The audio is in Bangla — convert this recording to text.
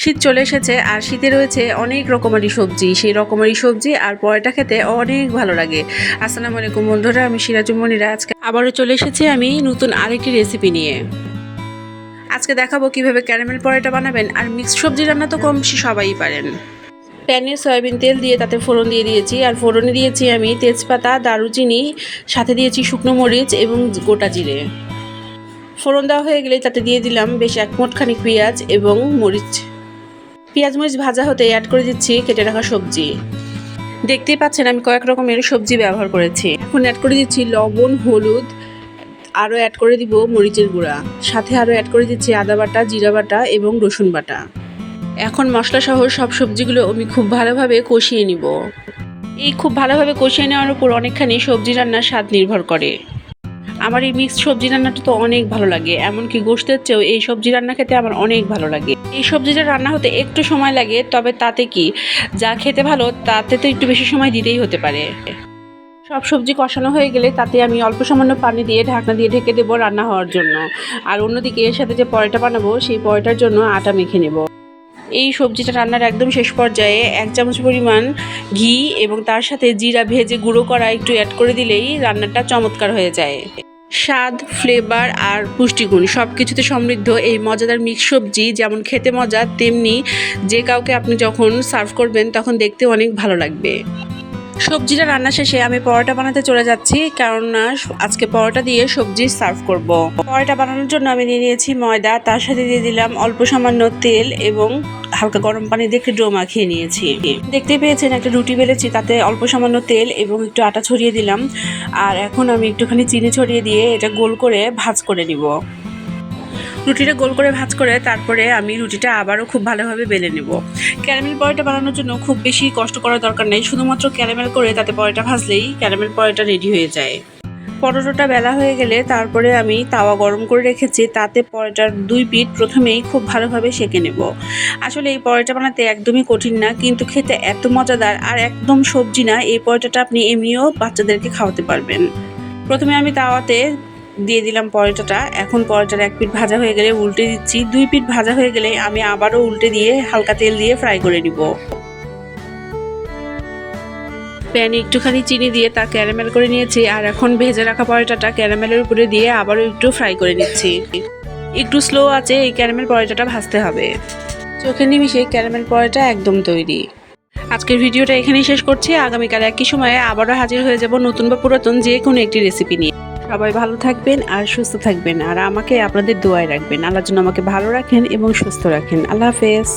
শীত চলে এসেছে আর শীতে রয়েছে অনেক রকমারি সবজি। সেই রকমারি সবজি আর পরোটা খেতে অনেক ভালো লাগে। আসসালামু আলাইকুম বন্ধুরা, আমি সিরাজুম মনিরা। আজকে আবারও চলে এসেছি আমি নতুন আরেকটি রেসিপি নিয়ে। আজকে দেখাবো কিভাবে ক্যারামেল পরোটা বানাবেন। আর মিক্সড সবজি রান্না তো কম বেশি সবাই পারেন। প্যানে সয়াবিন তেল দিয়ে তাতে ফোড়ন দিয়ে দিয়েছি, আর ফোড়নে দিয়েছি আমি তেজপাতা, দারুচিনি, সাথে দিয়েছি শুকনো মরিচ এবং গোটা জিরে। ফোড়ন দেওয়া হয়ে গেলে তাতে দিয়ে দিলাম বেশ এক মুঠখানি পেঁয়াজ এবং মরিচ। পেঁয়াজ মরিচ ভাজা হতে অ্যাড করে দিচ্ছি কেটে রাখা সবজি। দেখতেই পাচ্ছেন আমি কয়েক রকমের সবজি ব্যবহার করেছি। এখন অ্যাড করে দিচ্ছি লবণ, হলুদ, আরও অ্যাড করে দিব মরিচের গুঁড়া, সাথে আরও অ্যাড করে দিচ্ছি আদা বাটা, জিরা বাটা এবং রসুন বাটা। এখন মশলা সহ সব সবজিগুলো আমি খুব ভালোভাবে কষিয়ে নিব। এই খুব ভালোভাবে কষিয়ে নেওয়ার উপর অনেকখানি সবজি রান্নার স্বাদ নির্ভর করে। আমার এই মিক্সড সবজি রান্নাটা তো অনেক ভালো লাগে, এমনকি গোশতের চেয়েও এই সবজি রান্না খেতে আমার অনেক ভালো লাগে। এই সবজিটা রান্না হতে একটু সময় লাগে, তবে তাতে কি, যা খেতে ভালো তাতে তো একটু বেশি সময় দিতেই হতে পারে। সব সবজি কষানো হয়ে গেলে তাতে আমি অল্প সামান্য পানি দিয়ে ঢাকনা দিয়ে ঢেকে দেবো রান্না হওয়ার জন্য। আর অন্যদিকে এর সাথে যে পরোটা বানাবো সেই পরোটার জন্য আটা মেখে নেব। এই সবজিটা রান্নার একদম শেষ পর্যায়ে 1 চামচ পরিমাণ ঘি এবং তার সাথে জিরা ভেজে গুঁড়ো করা একটু অ্যাড করে দিলেই রান্নাটা চমৎকার হয়ে যায়। স্বাদ, ফ্লেভার আর পুষ্টিগুণ সব কিছুতে সমৃদ্ধ এই মজাদার মিক্স সবজি যেমন খেতে মজা, তেমনি যে কাউকে আপনি যখন সার্ভ করবেন তখন দেখতে অনেক ভালো লাগবে। সবজিটা রান্না শেষে আমি পরোটা বানাতে চলে যাচ্ছি, কেননা আজকে পরোটা দিয়ে সবজি সার্ভ করব। পরোটা বানানোর জন্য আমি নিয়ে নিয়েছি ময়দা, তার সাথে দিয়ে দিলাম অল্প সামান্য তেল এবং হালকা গরম পানি দিয়ে একটু ডো মাখিয়ে নিয়েছি। দেখতে পেয়েছেন একটা রুটি বেলেছি, তাতে অল্প সামান্য তেল এবং একটু আটা ছড়িয়ে দিলাম। আর এখন আমি একটুখানি চিনি ছড়িয়ে দিয়ে এটা গোল করে ভাঁজ করে নিব। রুটিটা গোল করে ভাঁজ করে তারপরে আমি রুটিটা আবারও খুব ভালোভাবে বেলে নেব। ক্যারামেল পরোটা বানানোর জন্য খুব বেশি কষ্ট করার দরকার নেই, শুধুমাত্র ক্যারামেল করে তাতে পরোটা ভাজলেই ক্যারামেল পরোটা রেডি হয়ে যায়। পরোটাটা বেলা হয়ে গেলে তারপরে আমি তাওয়া গরম করে রেখেছি, তাতে পরোটার 2 পিঠ প্রথমেই খুব ভালোভাবে সেঁকে নেব। আসলে এই পরোটা বানাতে একদমই কঠিন না, কিন্তু খেতে এত মজাদার আর একদম সবজি না। এই পরোটাটা আপনি এমনিও বাচ্চাদেরকে খাওয়াতে পারবেন। প্রথমে আমি তাওয়াতে দিয়ে দিলাম পরোটাটা। এখন পরোটার 1 পিঠ ভাজা হয়ে গেলে উল্টে দিচ্ছি। 2 পিঠ ভাজা হয়ে গেলে আমি আবারও উল্টে দিয়ে হালকা তেল দিয়ে ফ্রাই করে নিব। প্যানে একটুখানি চিনি দিয়ে তা ক্যারামেল করে নিয়েছি, আর এখন ভেজে রাখা পরোটাটা ক্যারামেলের উপরে দিয়ে আবারও একটু ফ্রাই করে নিচ্ছি। একটু স্লো আছে এই ক্যারামেল পরোটাটা ভাজতে হবে। চোখে নিমিশে ক্যারামেল পরোটা একদম তৈরি। আজকের ভিডিওটা এখানেই শেষ করছি। আগামীকাল একই সময়ে আবারও হাজির হয়ে যাব নতুন বা পুরাতন যে কোনো একটি রেসিপি নিয়ে। সবাই ভালো থাকবেন আর সুস্থ থাকবেন, আর আমাকে আপনাদের দোয়ায় রাখবেন। আল্লাহ যেন আমাকে ভালো রাখেন এবং সুস্থ রাখেন। আল্লাহ হাফেজ।